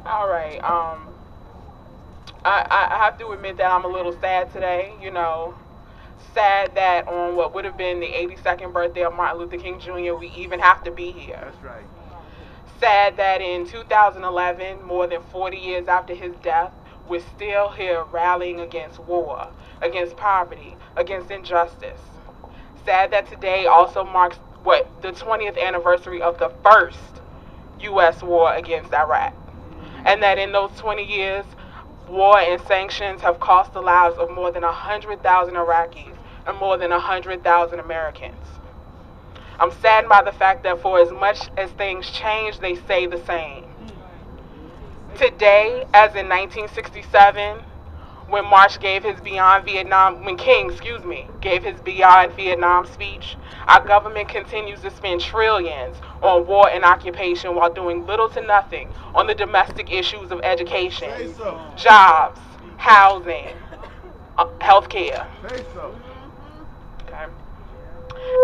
All right. I have to admit that I'm a little sad today. Sad that on what would have been the 82nd birthday of Martin Luther King Jr., we even have to be here. That's right. Sad that in 2011, more than 40 years after his death, we're still here rallying against war, against poverty, against injustice. Sad that today also marks the 20th anniversary of the first U.S. war against Iraq, and that in those 20 years, war and sanctions have cost the lives of more than 100,000 Iraqis and more than 100,000 Americans. I'm saddened by the fact that for as much as things change, they stay the same. Today, as in 1967, when King, gave his Beyond Vietnam speech, our government continues to spend trillions on war and occupation while doing little to nothing on the domestic issues of education, jobs, housing, healthcare. Okay.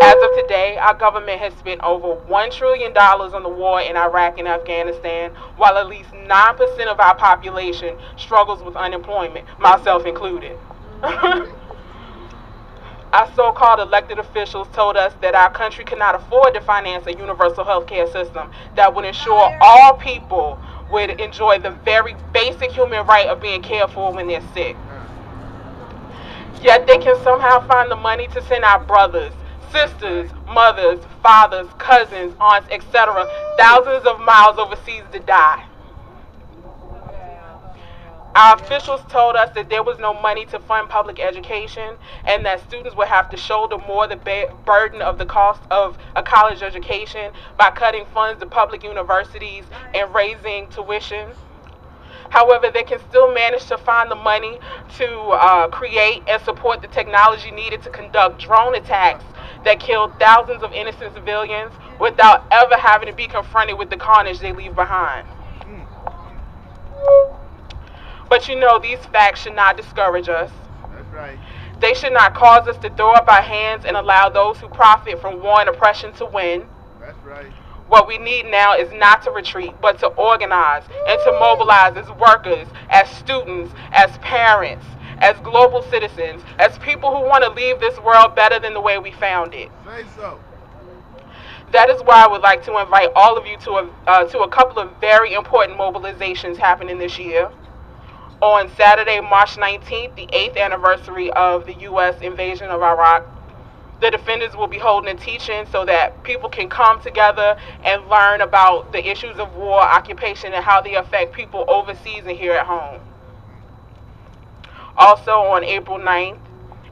As of today, our government has spent over $1 trillion on the war in Iraq and Afghanistan, while at least 9% of our population struggles with unemployment, myself included. Our so-called elected officials told us that our country cannot afford to finance a universal health care system that would ensure all people would enjoy the very basic human right of being cared for when they're sick. Yet they can somehow find the money to send our brothers, sisters, mothers, fathers, cousins, aunts, etc., thousands of miles overseas to die. Our officials told us that there was no money to fund public education and that students would have to shoulder more the burden of the cost of a college education by cutting funds to public universities and raising tuition. However, they can still manage to find the money to create and support the technology needed to conduct drone attacks that killed thousands of innocent civilians without ever having to be confronted with the carnage they leave behind. But these facts should not discourage us. That's right. They should not cause us to throw up our hands and allow those who profit from war and oppression to win. That's right. What we need now is not to retreat, but to organize and to mobilize as workers, as students, as parents, as global citizens, as people who want to leave this world better than the way we found it. Say so. That is why I would like to invite all of you to a couple of very important mobilizations happening this year. On Saturday, March 19th, the 8th anniversary of the U.S. invasion of Iraq, the defenders will be holding a teach-in so that people can come together and learn about the issues of war, occupation, and how they affect people overseas and here at home. Also, on April 9th,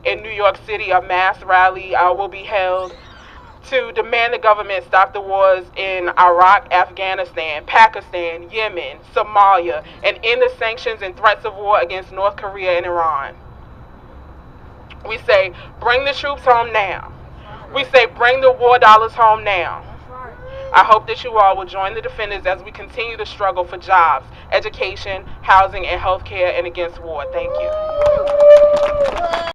in New York City, a mass rally will be held to demand the government stop the wars in Iraq, Afghanistan, Pakistan, Yemen, Somalia, and end the sanctions and threats of war against North Korea and Iran. We say, bring the troops home now. We say, bring the war dollars home now. I hope that you all will join the defenders as we continue the struggle for jobs, education, housing, and health care and against war. Thank you.